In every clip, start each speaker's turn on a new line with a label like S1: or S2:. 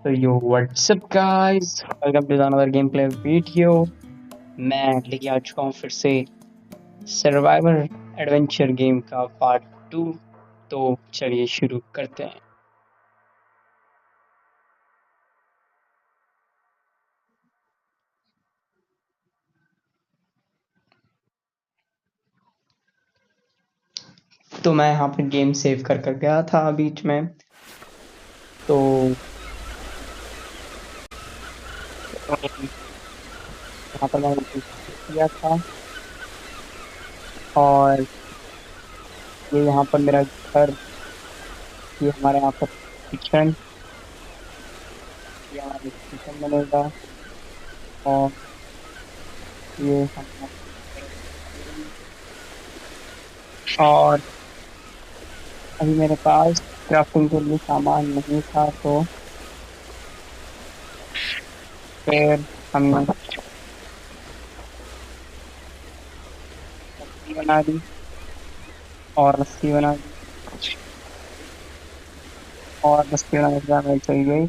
S1: तो yo what's up guys, welcome to another game play video. मैं लेके आ चुका हूँ फिर से सर्वाइवर एडवेंचर गेम का पार्ट 2। तो चलिए शुरू करते हैं। तो मैं यहाँ पे गेम सेव कर गया था बीच में। तो यहाँ पर मैंने किया था, और ये यहाँ पर मेरा घर, ये हमारे यहाँ पर किचन, ये हमारा किचन बनेगा। और ये हमारा, और अभी मेरे पास क्राफ्टिंग के लिए सामान नहीं था, तो फिर हमने रस्सी बना दी, और रस्सी बना दी, और रस्सी बनाने के बाद मैं चल गई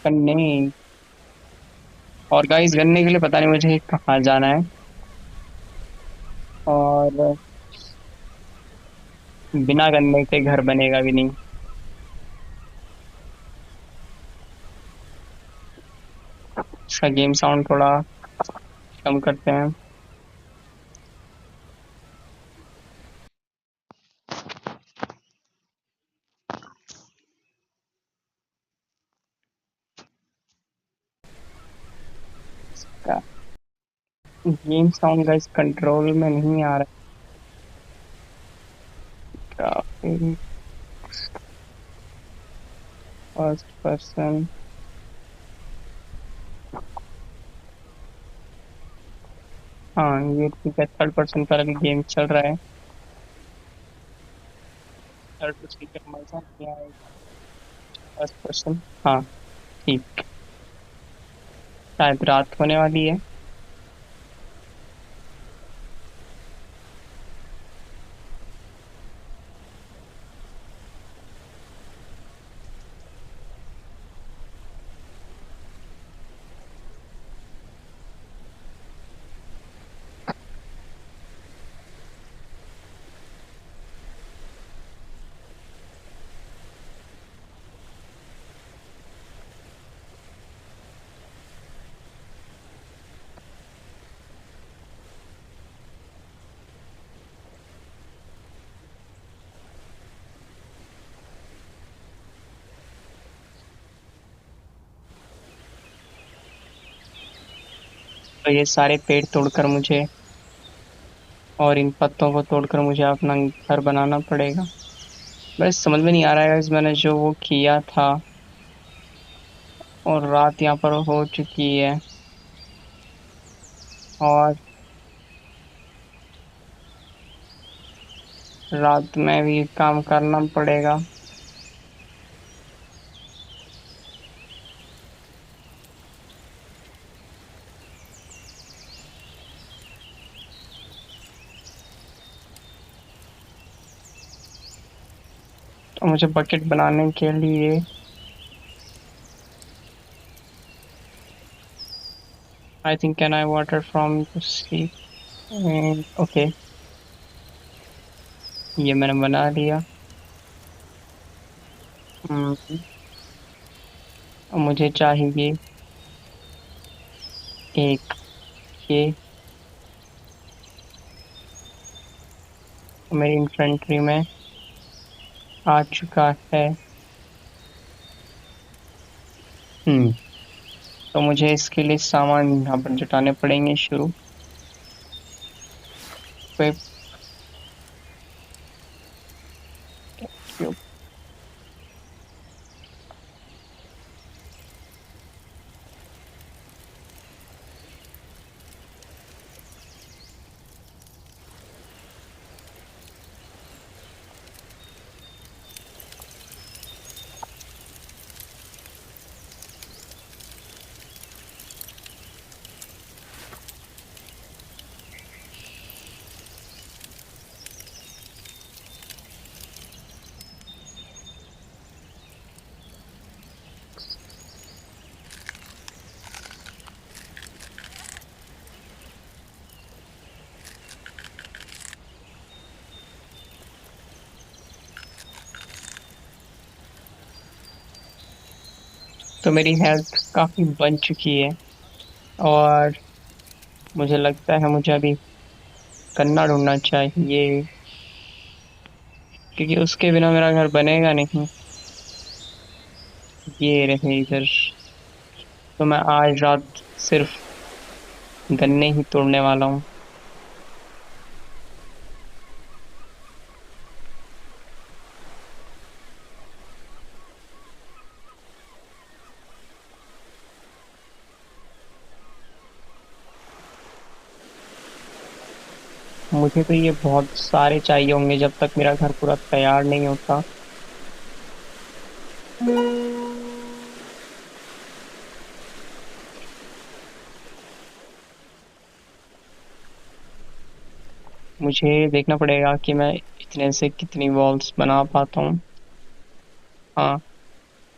S1: गन्ने। और गाइस, गन्ने के लिए पता नहीं मुझे कहाँ जाना है, और बिना गन्ने के घर बनेगा भी नहीं। इसका गेम साउंड थोड़ा कम करते हैं। इसका गेम साउंड गाइस कंट्रोल में नहीं आ रहा। फर्स्ट पर्सन, हाँ ये ठीक है। थर्ड पर्सन पर अभी गेम चल रहा है। थर्ड पर्सन का मजा नहीं आएगा। फर्स्ट पर्सन, हाँ ठीक। शायद रात होने वाली है। तो ये सारे पेड़ तोड़कर मुझे, और इन पत्तों को तोड़कर मुझे अपना घर बनाना पड़ेगा। बस समझ में नहीं आ रहा है guys, मैंने जो वो किया था, और रात यहाँ पर हो चुकी है, और रात में भी काम करना पड़ेगा। तो मुझे बकेट बनाने के लिए I think can I water from the sea. Okay, ये मैंने बना लिया। हम्म, अब मुझे चाहिए एक, ये मेरी इन्फेंट्री में आ चुका है। हम्म, तो मुझे इसके लिए सामान यहाँ पर जुटाने पड़ेंगे शुरू पे। तो मेरी हेल्थ काफी बन चुकी है और मुझे लगता है मुझे अभी गन्ना ढूंढना चाहिए, क्योंकि उसके बिना मेरा घर बनेगा नहीं। ये रहे इधर। तो मैं आज रात सिर्फ गन्ने ही तोड़ने वाला हूँ। मुझे तो ये बहुत सारे चाहिए होंगे जब तक मेरा घर पूरा तैयार नहीं होता। मुझे देखना पड़ेगा कि मैं इतने से कितनी वॉल्स बना पाता हूँ। हाँ,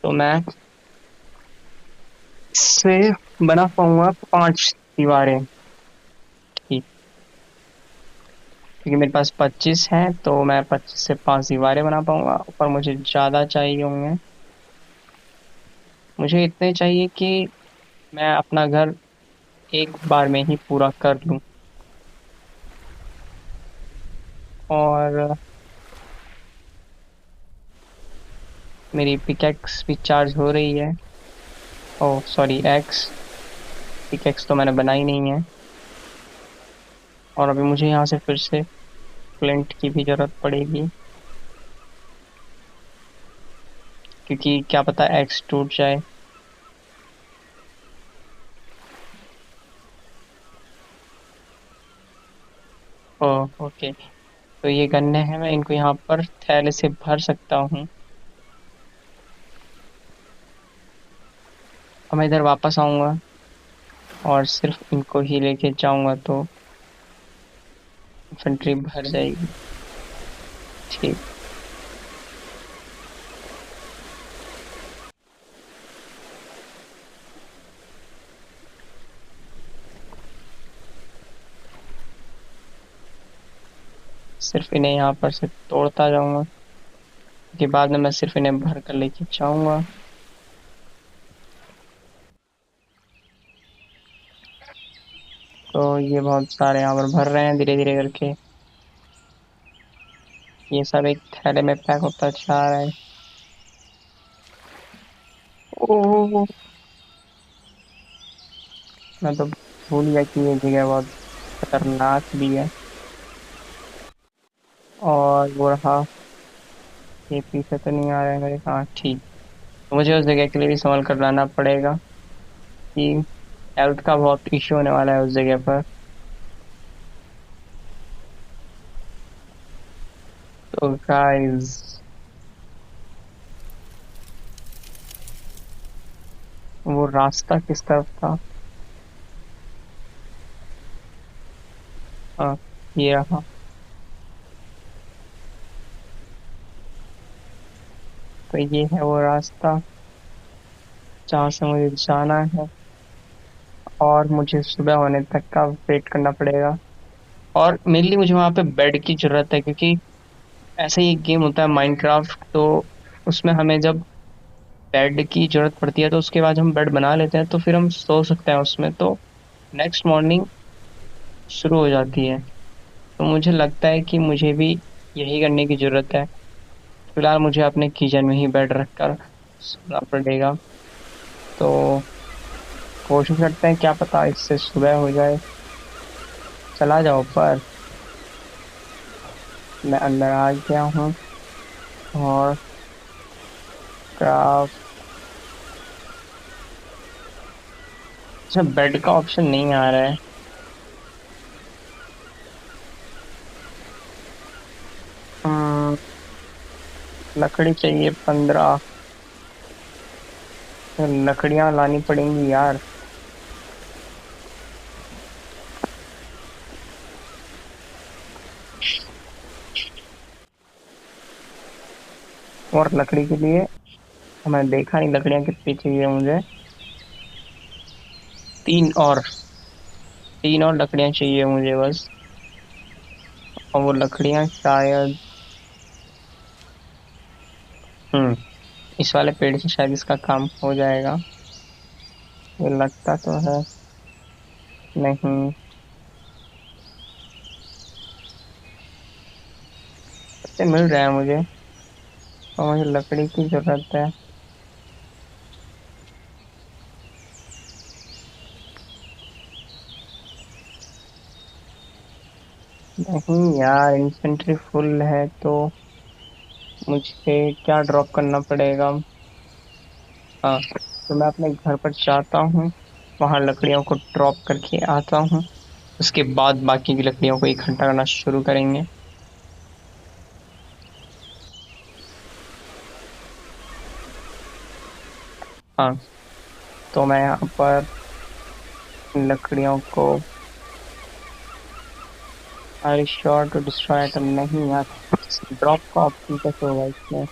S1: तो मैं इससे बना पाऊंगा 5 दीवारें। ठीक, क्योंकि मेरे पास 25 है तो मैं 25 से 5 दीवारें बना पाऊंगा। पर मुझे ज्यादा चाहिए होंगे। मुझे इतने चाहिए कि मैं अपना घर एक बार में ही पूरा कर लूं। और मेरी पिकेक्स भी चार्ज हो रही है। Oh sorry, x. पिकेक्स तो मैंने बनाई नहीं है। और अभी मुझे यहाँ से फिर से फ्लिंट की भी जरूरत पड़ेगी, क्योंकि क्या पता एक्स टूट जाए। Oh okay. तो ये गन्ने हैं, मैं इनको यहाँ पर थैले से भर सकता हूँ। अब मैं इधर वापस आऊंगा और सिर्फ इनको ही लेके जाऊंगा तो इन्फेंट्री भर जाएगी। ठीक। सिर्फ इन्हें यहाँ पर से तोड़ता जाऊंगा, के बाद में मैं सिर्फ इन्हें भर कर लेके जाऊंगा। तो ये बहुत सारे यहाँ पर भर रहे हैं धीरे धीरे करके। ये सब एक थैले में पैक होता जा रहा है। ओह, मैं तो भूल गया कि ये जगह बहुत खतरनाक भी है। और वो रहा, ये पीछे तो नहीं आ रहा है मेरे। हाँ ठीक। तो मुझे उस जगह के लिए भी संभल कर लाना पड़ेगा कि हेल्थ का बहुत इश्यू होने वाला है उस जगह पर। तो गाइस, वो रास्ता किस तरफ था? हाँ, ये रहा। तो ये है वो रास्ता जहाँ से मुझे जाना है। और मुझे सुबह होने तक का वेट करना पड़ेगा। और मेनली मुझे वहाँ पे बेड की जरूरत है, क्योंकि ऐसा ही एक गेम होता है माइनक्राफ्ट, तो उसमें हमें जब बेड की जरूरत पड़ती है तो उसके बाद हम बेड बना लेते हैं तो फिर हम सो सकते हैं उसमें, तो नेक्स्ट मॉर्निंग शुरू हो जाती है। तो मुझे लगता है कि मुझे भी यही करने की जरूरत है। फिलहाल मुझे अपने किचन में ही बेड रखकर सोना पड़ेगा। तो कोशिश करते हैं, क्या पता इससे सुबह हो जाए। चला जाओ पर। मैं अंदर आ गया हूँ। और क्राफ्ट। अच्छा, बेड का ऑप्शन नहीं आ रहा है। हम्म, लकड़ी चाहिए 15। लकड़ियां लानी पड़ेंगी यार। और लकड़ी के लिए मैं देखा नहीं लकड़ियां कितनी चाहिए मुझे। 3 और 3 और लकड़ियां चाहिए मुझे बस। और वो लकड़ियां शायद, हम्म इस वाले पेड़ से शायद इसका काम हो जाएगा। ये लगता तो है। नहीं। पत्ते मिल रहे हैं मुझे, और मुझे लकड़ी की जरूरत है। नहीं यार, इन्वेंटरी फुल है तो मुझे क्या ड्रॉप करना पड़ेगा? हाँ, तो मैं अपने घर पर जाता हूँ, वहां लकड़ियों को ड्रॉप करके आता हूँ। उसके बाद बाकी की लकड़ियों को इकट्ठा करना शुरू करेंगे। हाँ, तो मैं यहाँ पर लकड़ियों को I sure to destroy item, नहीं यार, ड्रॉप का ऑप्शन कैसे होगा इसमें?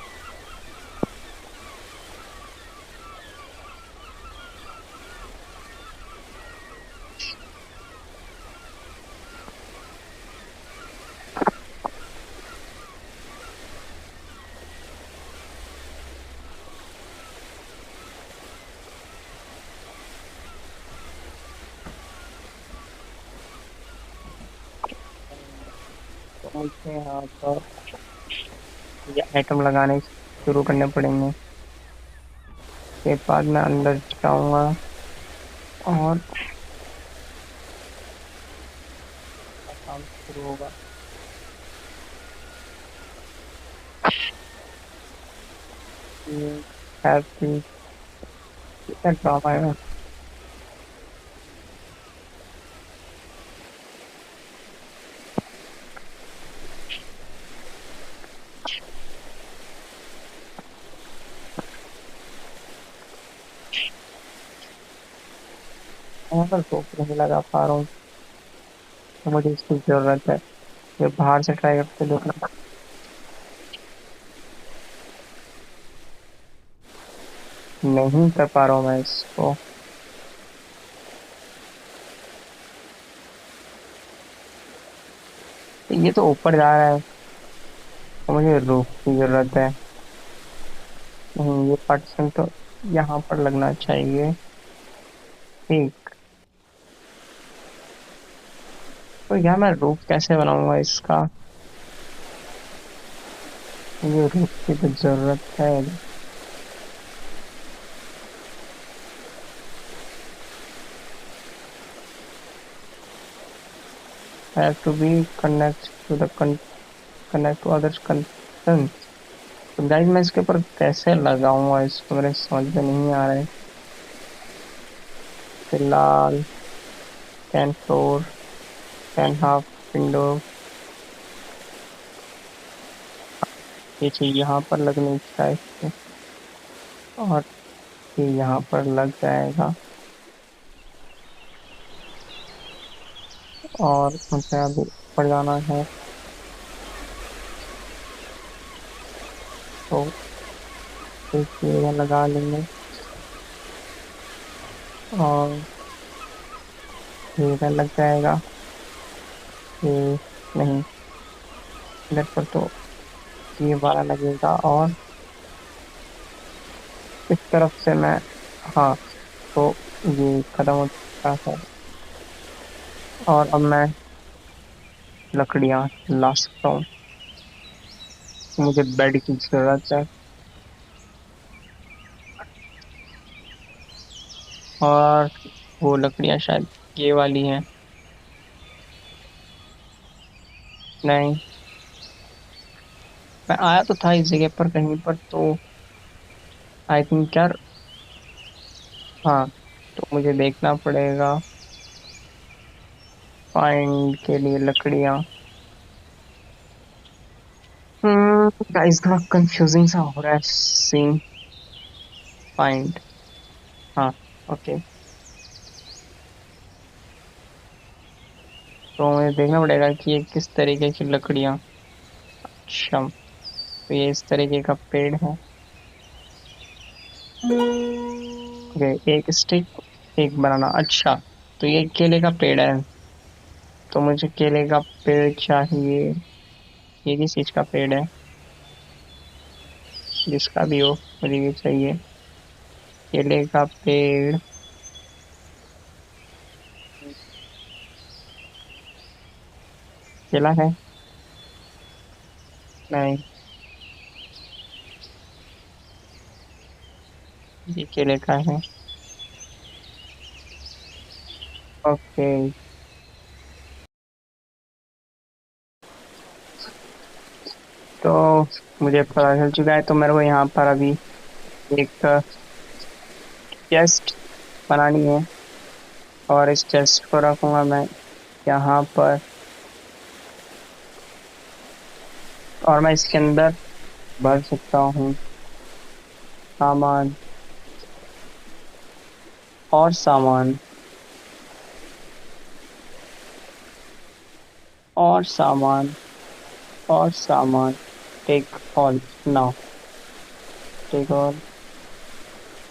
S1: तो मुझे यहाँ पर ये आइटम लगाने शुरू करने पड़ेंगे। के बाद मैं अंदर जाऊंगा और काम शुरू होगा। ये हैप्पी क्या ड्रामा है? यहाँ पर रोक नहीं लगा पा रहा हूँ, तो मुझे इसकी जरूरत है। ये बाहर से ट्राई करके देखना। नहीं कर पा रहा हूँ मैं इसको। ये तो ऊपर जा रहा है, तो मुझे रूफ की जरूरत है। नहीं, ये पार्टीशन तो यहाँ पर लगना चाहिए। ठीक। तो यार मैं रूफ कैसे बनाऊंगा इसका? ये रूफ की तो जरूरत है। Have to be connect to the connect to others concern. तो गाइस मैं इसके ऊपर कैसे लगाऊंगा इसको, मेरे समझ में नहीं आ रहा है फिलहाल। Can floor, can half window, ये चीज यहाँ पर लगनी चाहिए, और ये यहाँ पर लग जाएगा। और मुझे अभी ऊपर जाना है, तो एक ये लगा लेंगे। और ये इधर लग जाएगा। ये नहीं, इधर पर तो ये वाला लगेगा। और इस तरफ से मैं, हाँ, तो ये खत्म हो चुका है। और अब मैं लकड़ियाँ ला सकता हूँ। मुझे बेड की जरूरत है, और वो लकड़ियाँ शायद ये वाली हैं। नहीं, मैं आया तो था इस जगह पर कहीं पर, तो आई थिंक यार, हाँ, तो मुझे देखना पड़ेगा फाइंड के लिए लकड़ियाँ। गाइस थोड़ा कंफ्यूजिंग सा हो रहा है सीन। फाइंड, हाँ, ओके। तो मुझे देखना पड़ेगा कि ये किस तरीके की लकड़ियाँ। अच्छा, तो ये इस तरीके का पेड़ है। ओके, एक स्टिक, एक बनाना। अच्छा, तो ये केले का पेड़ है, तो मुझे केले का पेड़ चाहिए। ये किस चीज का पेड़ है? जिसका भी हो, मुझे ये चाहिए। केले का पेड़। केला है? नहीं, ये केले का है। ओके, तो मुझे पता चल चुका है, तो मेरे को यहाँ पर अभी एक चेस्ट बनानी है, और इस चेस्ट को रखूंगा मैं यहाँ पर, और मैं इसके अंदर भर सकता हूँ सामान, और सामान, और सामान, और सामान। Take all now, take all.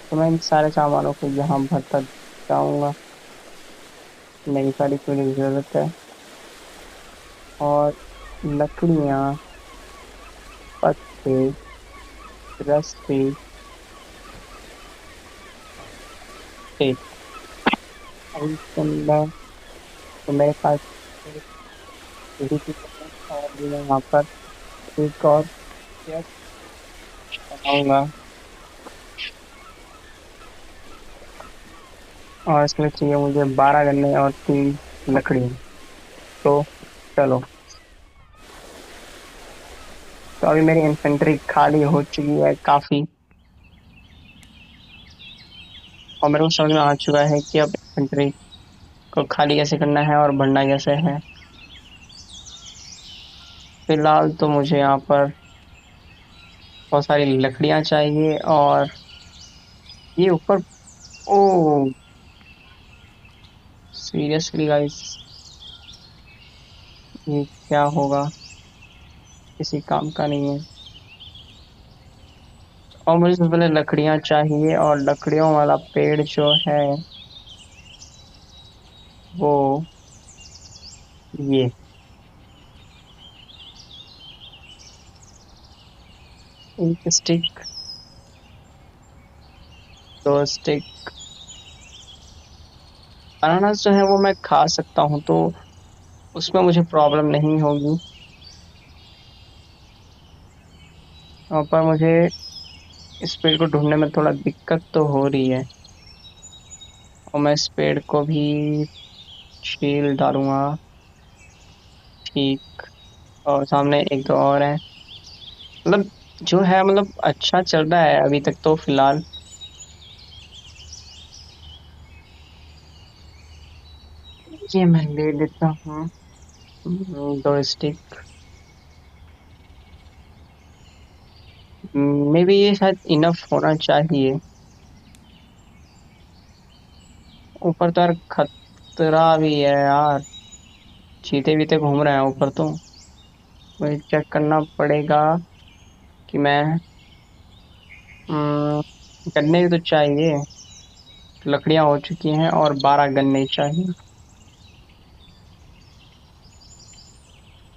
S1: तो मैं इन सारे सामानों को यहाँ भरता जाऊंगा, नई सारी पूरी जरूरत है। और लकड़ियाँ, पत्ते, रस्सी, टेप। अब इसके अंदर तो मेरे पास एक सीढ़ी की है, और भी मैं यहाँ पर एक और चेस्ट बनाऊंगा, और इसमें चाहिए मुझे 12 गन्ने और 3 लकड़ी। तो चलो, तो अभी मेरी इन्फेंट्री खाली हो चुकी है काफी, और मेरे को समझ में आ चुका है कि अब इन्फेंट्री को खाली कैसे करना है और भरना कैसे है। फिलहाल तो मुझे यहाँ पर बहुत सारी लकड़ियाँ चाहिए, और ये ऊपर, ओ सीरियसली गाइस, ये क्या होगा, किसी काम का नहीं है। और मुझे सबसे पहले लकड़ियाँ चाहिए, और लकड़ियों वाला पेड़ जो है वो ये, एक स्टिक, 2 स्टिक। अनानास जो है वो मैं खा सकता हूँ, तो उसमें मुझे प्रॉब्लम नहीं होगी। पर मुझे इस पेड़ को ढूंढने में थोड़ा दिक्कत तो हो रही है, और मैं इस पेड़ को भी छील डालूंगा। ठीक, और सामने एक दो और है, मतलब जो है, मतलब अच्छा चल रहा है अभी तक तो फिलहाल। ये मैं ले लेता हूँ, 2 स्टिक। मे बी ये शायद इनफ होना चाहिए। ऊपर तो यार खतरा भी है यार, चीते बीते घूम रहे हैं ऊपर, तो मुझे चेक करना पड़ेगा कि मैं, गन्ने भी तो चाहिए। लकड़ियां हो चुकी हैं, और 12 गन्ने चाहिए।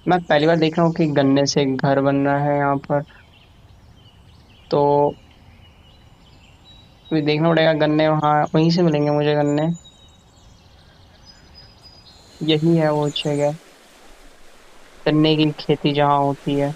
S1: मैं पहली बार देख रहा हूँ कि गन्ने से एक घर बन रहा है यहाँ पर, तो मुझे देखना पड़ेगा। गन्ने वहाँ वहीं से मिलेंगे मुझे गन्ने, यही है वो जगह, गन्ने की खेती जहाँ होती है।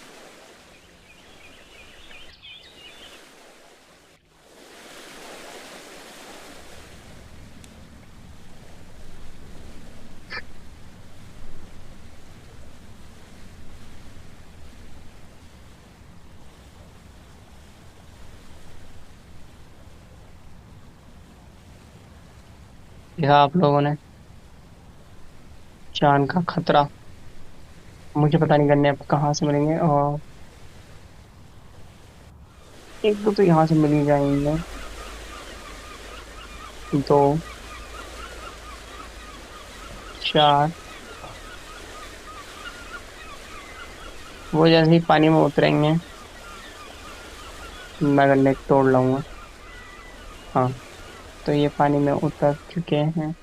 S1: देखा आप लोगों ने, जान का खतरा। मुझे पता नहीं गन्ने अब कहाँ से मिलेंगे, और एक दो तो यहाँ से मिल ही जाएंगे। दो, चार, वो जैसे ही पानी में उतरेंगे मैं गन्ने तोड़ लाऊंगा। हाँ, तो ये पानी में उतर चुके हैं।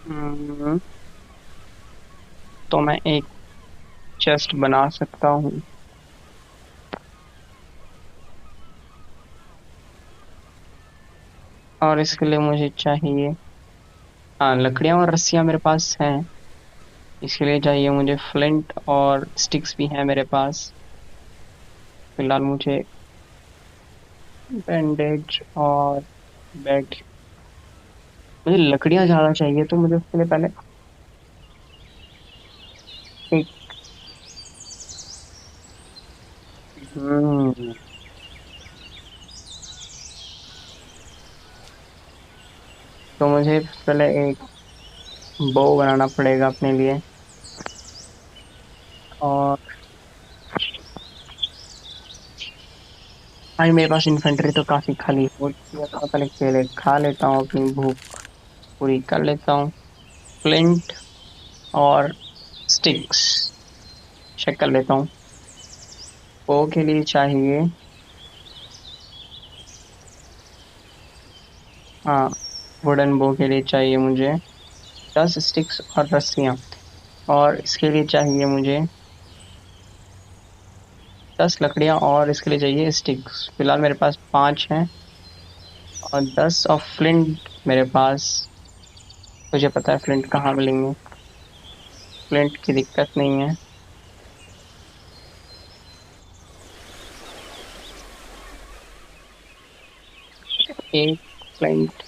S1: हम्म, तो मैं एक चेस्ट बना सकता हूँ। और इसके लिए मुझे चाहिए, हाँ, लकड़ियाँ और रस्सियाँ मेरे पास हैं। इसके लिए चाहिए मुझे फ्लिंट और स्टिक्स भी हैं मेरे पास। फिलहाल मुझे बैंडेज और बेड, मुझे लकड़ियाँ ज़्यादा चाहिए, तो मुझे उसके लिए पहले एक, हम्म तो मुझे पहले एक बो बनाना पड़ेगा अपने लिए। और हाँ, मेरे पास इन्फेंट्री तो काफी खाली हो चुकी है, तो मैं पहले केले खा लेता हूँ, अपनी भूख पूरी कर लेता हूँ। फ्लिंट और स्टिक्स चेक कर लेता हूँ। बो के लिए चाहिए, हाँ, वुडन बो के लिए चाहिए मुझे 10 स्टिक्स और रस्सियाँ। और इसके लिए चाहिए मुझे 10 लकड़ियाँ, और इसके लिए चाहिए स्टिक्स। फिलहाल मेरे पास 5 हैं। और 10 ऑफ फ्लिंट मेरे पास, मुझे पता है फ्लिंट कहाँ मिलेंगे, फ्लिंट की दिक्कत नहीं है। एक फ्लिंट,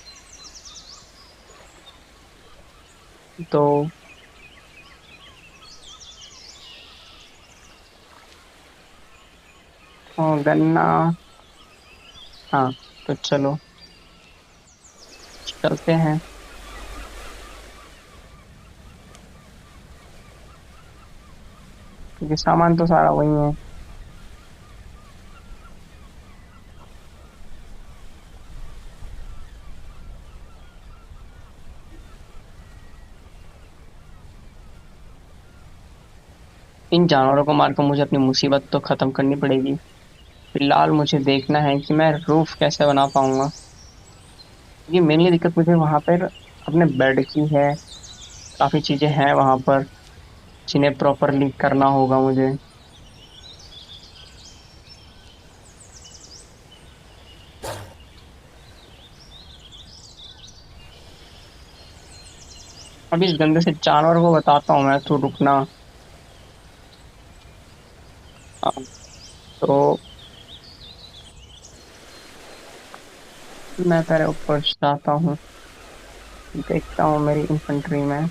S1: दो, और गन्ना, हाँ, तो चलो चलते हैं, क्योंकि सामान तो सारा वही है। इन जानवरों को मारकर मुझे अपनी मुसीबत तो खत्म करनी पड़ेगी। फिलहाल मुझे देखना है कि मैं रूफ कैसे बना पाऊंगा। ये मेनली दिक्कत मुझे वहां पर अपने बेड की है। काफी चीजें हैं वहां पर जिन्हें प्रॉपरली करना होगा मुझे। अब इस गंदे से जानवर को बताता हूँ मैं, तो रुकना। हाँ, तो मैं पहले ऊपर जाता हूँ, देखता हूँ मेरी इन्फेंट्री में।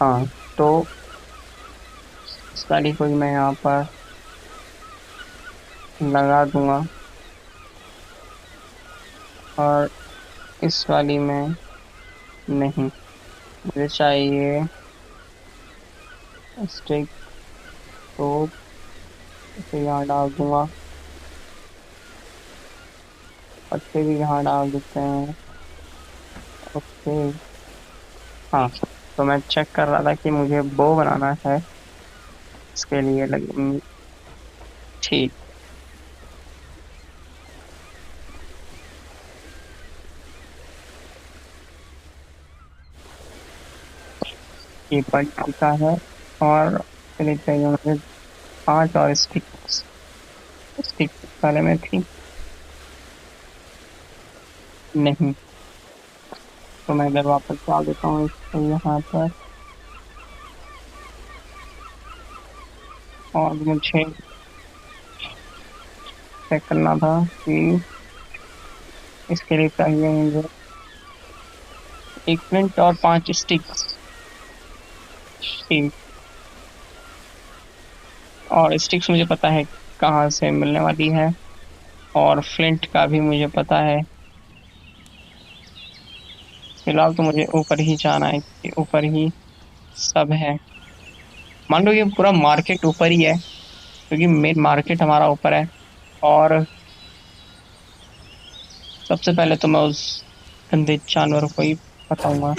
S1: हाँ, तो इस वाली को ही मैं यहाँ पर लगा दूंगा। और इस वाली में नहीं, मुझे चाहिए स्टिक, तो इसे यहाँ डाल दूंगा। पत्ते भी यहाँ डाल देते हैं। ओके, हाँ, तो मैं चेक कर रहा था कि मुझे बो बनाना है, इसके लिए लगी, ठीक। ये बन चुका है। और चलिए चाहिए मुझे 5 और स्टिक, स्टिक वाले में थी नहीं, तो मैं इधर वापस डाल देता हूँ इसको यहाँ पर। और मुझे चेक करना था कि इसके लिए चाहिए मुझे एक फ्लिंट और 5 स्टिक्स, ठीक। और स्टिक्स मुझे पता है कहाँ से मिलने वाली है, और फ्लिंट का भी मुझे पता है। फिलहाल तो मुझे ऊपर ही जाना है, कि ऊपर ही सब है। मान लो ये पूरा मार्केट ऊपर ही है, क्योंकि मेन मार्केट हमारा ऊपर है। और सबसे पहले तो मैं उस गंदे जानवर को ही बताऊंगा।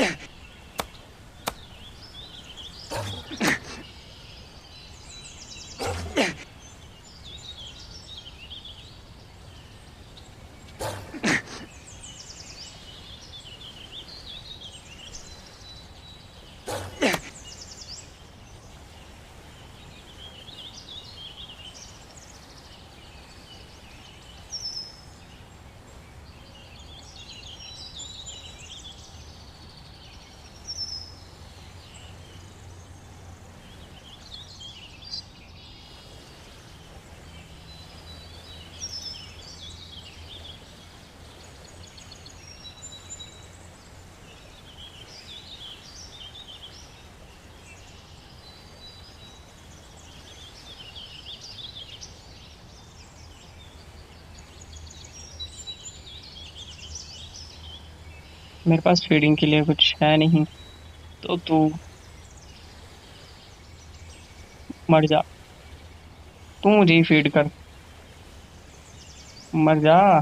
S1: मेरे पास फीडिंग के लिए कुछ है नहीं, तो तू मर जा। तू मुझे ही फीड कर। मर जा।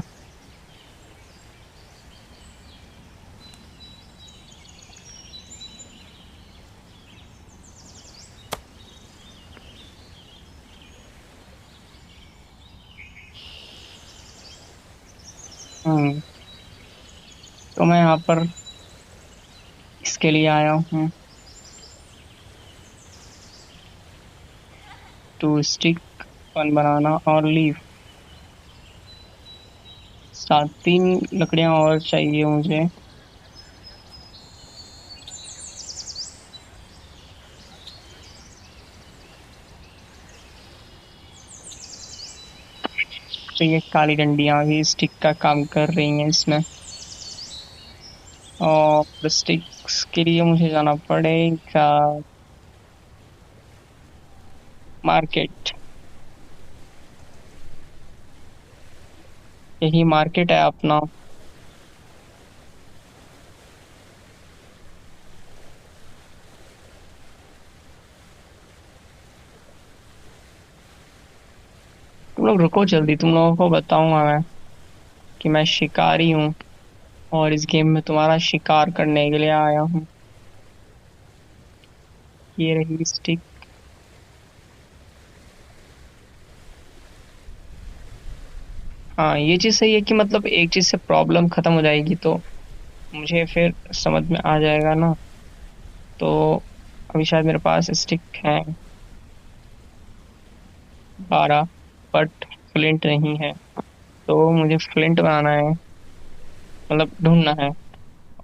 S1: हम्म। तो मैं यहाँ पर इसके लिए आया हूँ। टू स्टिक, वन बनाना और लीव। सात, तीन लकड़ियां और चाहिए मुझे। तो ये काली डंडियां भी स्टिक का काम कर रही हैं इसमें। और स्टिक्स के लिए मुझे जाना पड़ेगा मार्केट। यही मार्केट है अपना। तुम लोग रुको जल्दी, तुम लोगों को बताऊंगा मैं कि मैं शिकारी हूँ और इस गेम में तुम्हारा शिकार करने के लिए आया हूँ। ये रही स्टिक। हाँ, ये चीज सही है कि मतलब एक चीज से प्रॉब्लम खत्म हो जाएगी तो मुझे फिर समझ में आ जाएगा ना। तो अभी शायद मेरे पास स्टिक है 12, बट फ्लिंट नहीं है। तो मुझे फ्लिंट बनाना है, मतलब ढूंढना है।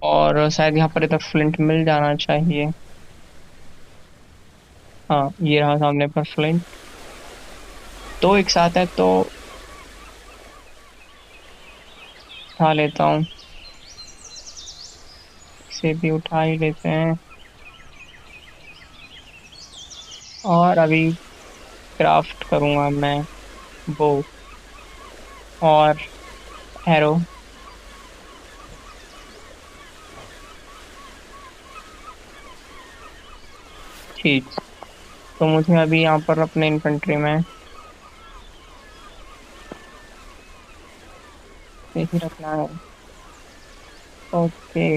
S1: और शायद यहाँ पर इधर फ्लिंट मिल जाना चाहिए। हाँ, ये रहा सामने पर फ्लिंट। दो एक साथ है तो उठा लेता हूँ। इसे भी उठा ही लेते हैं। और अभी क्राफ्ट करूंगा मैं बो और एरो। ठीक। तो मुझे अभी यहाँ पर अपने इन्फेंट्री में यही रखना है। ओके।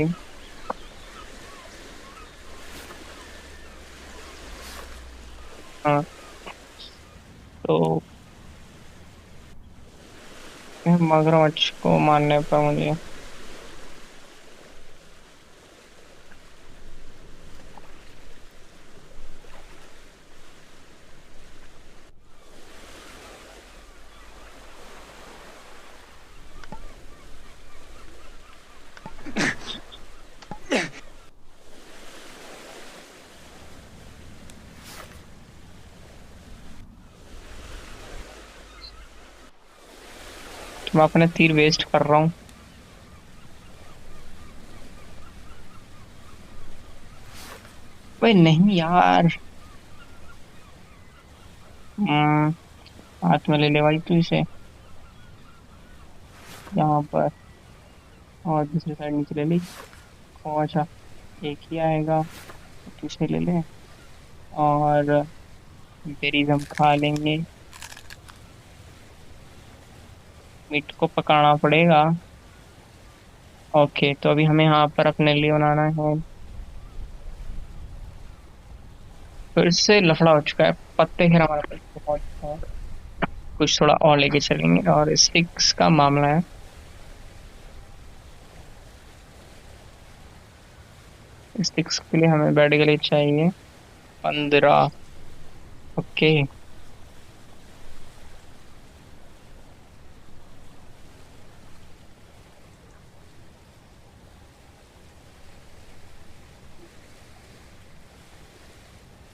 S1: हाँ, तो मगरमच्छ को मारने पर मुझे तो मैं अपने तीर वेस्ट कर रहा हूँ। भाई नहीं यार। हम्म, हाथ में ले ले भाई तू इसे। यहाँ पर और दूसरी साइड नीचे ले ली। और अच्छा, एक ही आएगा तो इसे ले ले। और बेरीज हम खा लेंगे। मीट को पकाना पड़ेगा। ओके, तो अभी हमें यहाँ पर अपने लिए बनाना है। फिर से लफड़ा हो चुका है। पत्ते फिर हमारे पास बहुत है। कुछ थोड़ा और लेके चलेंगे। और स्टिक्स का मामला है। स्टिक्स के लिए हमें बेड के लिए चाहिए 15। ओके।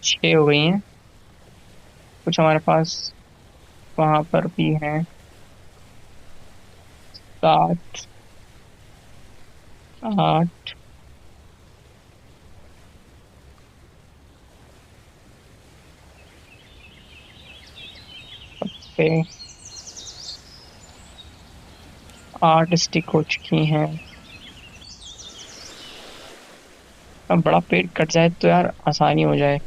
S1: 6 हो गई हैं। कुछ हमारे पास वहां पर भी हैं। 7, 8 पे 8 स्टिक हो चुकी हैं। अब बड़ा पेड़ कट जाए तो यार आसानी हो जाए।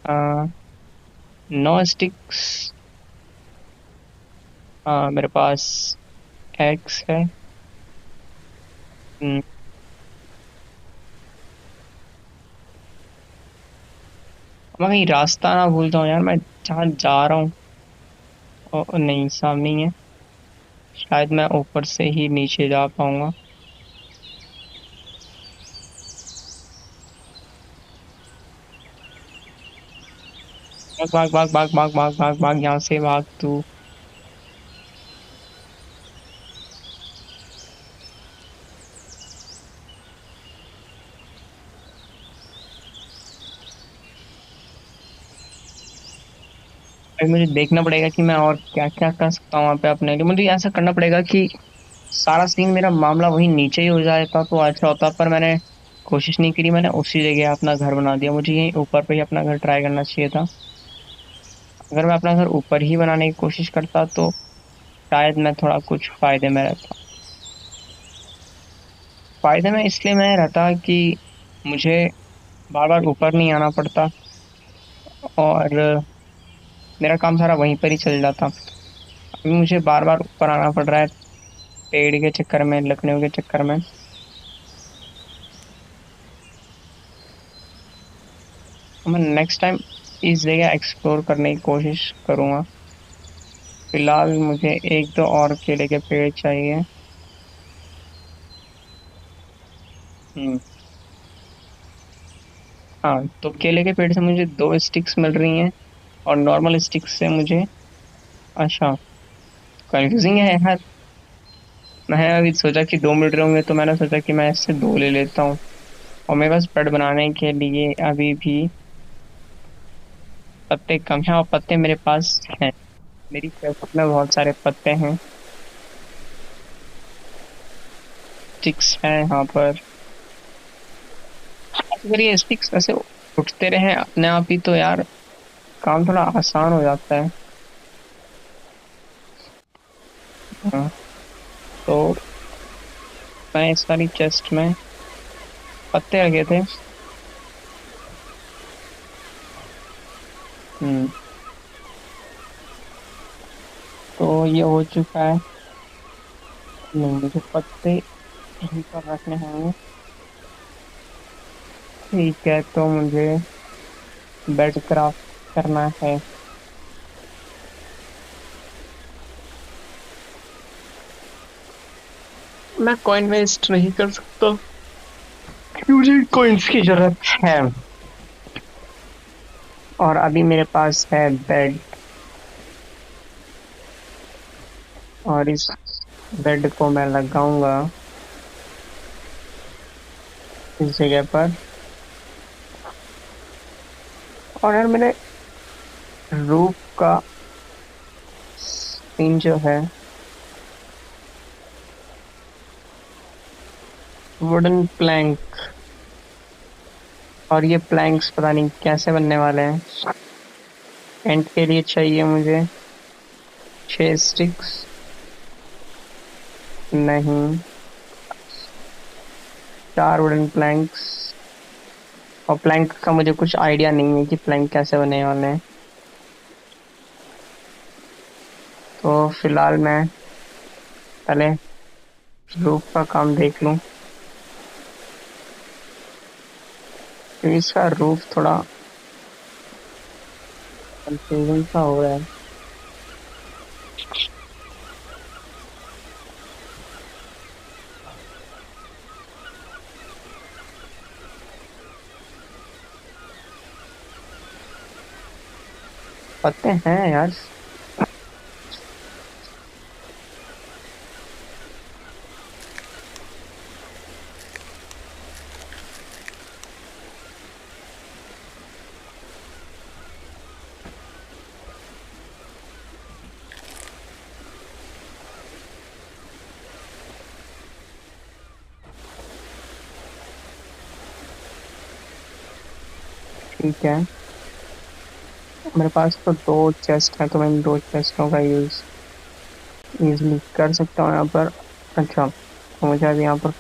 S1: आ, 9 स्टिक्स। मेरे पास एक्स है। हम्म, मैं कहीं रास्ता ना भूलता हूँ यार, मैं जहाँ जा रहा हूँ। नहीं, सामने ही है। शायद मैं ऊपर से ही नीचे जा पाऊंगा। भाग भाग भाग भाग भाग भाग भाग भाग, यहाँ से भाग तू। अभी मुझे देखना पड़ेगा कि मैं और क्या क्या कर सकता हूँ वहाँ पे अपने लिए। मुझे ऐसा करना पड़ेगा कि सारा सीन मेरा मामला वही नीचे ही हो जाता तो अच्छा होता, पर मैंने कोशिश नहीं करी। मैंने उसी जगह अपना घर बना दिया। मुझे यहीं ऊपर पे ही अपना घर ट्राई करना चाहिए था। अगर मैं अपना घर ऊपर ही बनाने की कोशिश करता तो शायद मैं थोड़ा कुछ फायदे में रहता। फायदे में इसलिए मैं रहता कि मुझे बार बार ऊपर नहीं आना पड़ता, और मेरा काम सारा वहीं पर ही चल जाता। अभी मुझे बार बार ऊपर आना पड़ रहा है, पेड़ के चक्कर में, लकड़ियों के चक्कर में। मैं नेक्स्ट टाइम इस जगह एक्सप्लोर करने की कोशिश करूंगा। फिलहाल मुझे एक दो और केले के पेड़ चाहिए। हम्म। हाँ, तो केले के पेड़ से मुझे 2 स्टिक्स मिल रही हैं, और नॉर्मल स्टिक्स से मुझे। अच्छा, कंफ्यूजिंग है यार। मैं अभी सोचा कि 2 मिल रहे होंगे, तो मैंने सोचा कि मैं इससे 2 ले लेता हूँ। और मेरे पास बेड बनाने के लिए अभी भी पत्ते कम हैं, और पत्ते मेरे पास हैं। मेरी चेस्ट में बहुत सारे पत्ते हैं। स्टिक्स हैं यहाँ पर। अगर ये स्टिक्स ऐसे उठते रहे अपने आप ही तो यार काम थोड़ा आसान हो जाता है। हाँ, तो मैं इस वाली चेस्ट में पत्ते रखे थे। हम्म। तो ये हो चुका है। नहीं, मुझे पत्ते यहीं पर रखने होंगे। ठीक है, तो मुझे बेड क्राफ्ट करना है। मैं कॉइन वेस्ट नहीं कर सकता, मुझे कॉइन्स की जरूरत है। और अभी मेरे पास है बेड, और इस बेड को मैं लगाऊंगा इस जगह पर। और यार मैंने रूफ का सीन जो है, वुडन प्लैंक, और ये प्लैंक्स पता नहीं कैसे बनने वाले हैं। टेंट के लिए चाहिए मुझे 6 स्टिक्स। नहीं, 4 वुडन प्लैंक्स। और प्लैंक का मुझे कुछ आइडिया नहीं है कि प्लैंक कैसे बने वाले हैं। तो फिलहाल मैं पहले रूफ का काम देख लूं, क्योंकि इसका रूफ थोड़ा कंफ्यूजिंग सा हो रहा है। पत्ते हैं यार। ठीक है, मेरे पास तो 2 चेस्ट है, तो मैं इन 2 चेस्टों का यूज इजीली कर सकता हूँ यहाँ पर। अच्छा, तो मुझे अभी यहाँ पर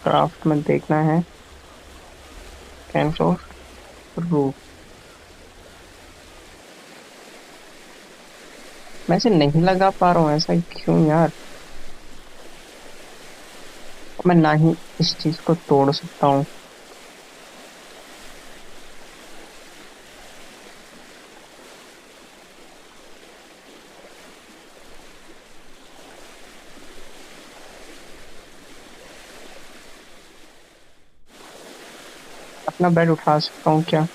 S1: क्राफ्ट में देखना है। Can of roof. मैं इसे नहीं लगा पा रहा हूँ, ऐसा क्यों यार। मैं ना ही इस चीज को तोड़ सकता हूँ। अपना बेड उठा सकता हूँ क्या?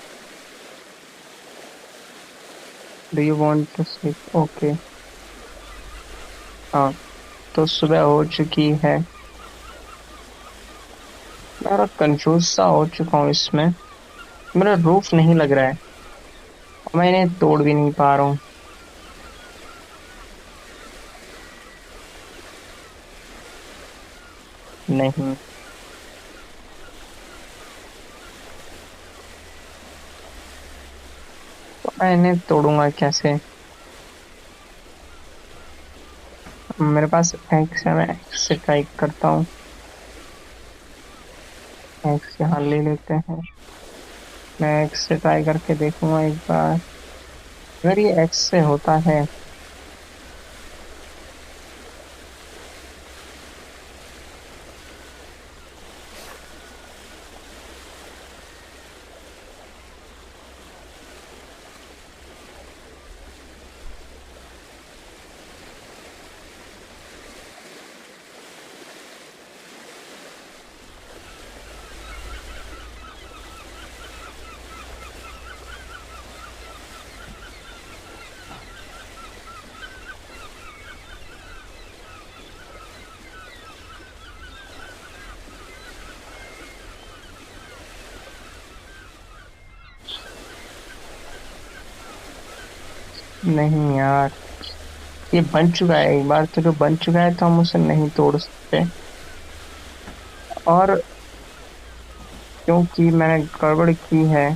S1: Do you want to sleep? Okay. हाँ, तो सुबह हो चुकी है। मैं थोड़ा कंफ्यूज सा हो चुका हूँ इसमें। मेरा रूफ नहीं लग रहा है और मैं इन्हें तोड़ भी नहीं पा रहा हूँ। नहीं, तो मैं इन्हें तोड़ूंगा कैसे? मेरे पास एक्स है, मैं एक्स से ट्राई करता हूँ। एक्स यहाँ ले लेते हैं। मैं एक्स से ट्राई करके देखूंगा एक बार। अगर ये एक्स से होता है। नहीं यार, ये बन चुका है एक बार, तो जो बन चुका है तो हम उसे नहीं तोड़ सकते। और क्योंकि मैंने गड़बड़ की है,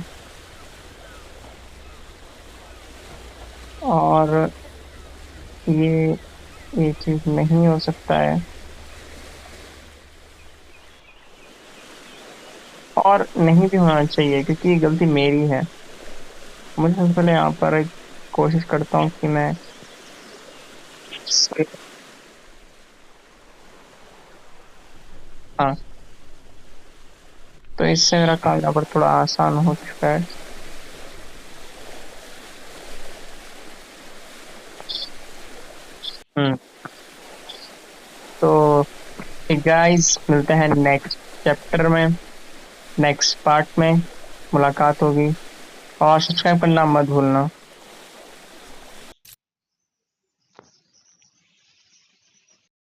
S1: और ये ये चीज नहीं हो सकता है। और नहीं भी होना चाहिए क्योंकि ये गलती मेरी है। मुझे सबसे पहले यहाँ पर एक कोशिश करता हूँ कि मैं हाँ, तो इससे मेरा काम यहाँ पर थोड़ा आसान हो चुका है। हम्म। तो गाइस, मिलते हैं नेक्स्ट चैप्टर में, नेक्स्ट पार्ट में मुलाकात होगी। और सब्सक्राइब करना मत भूलना।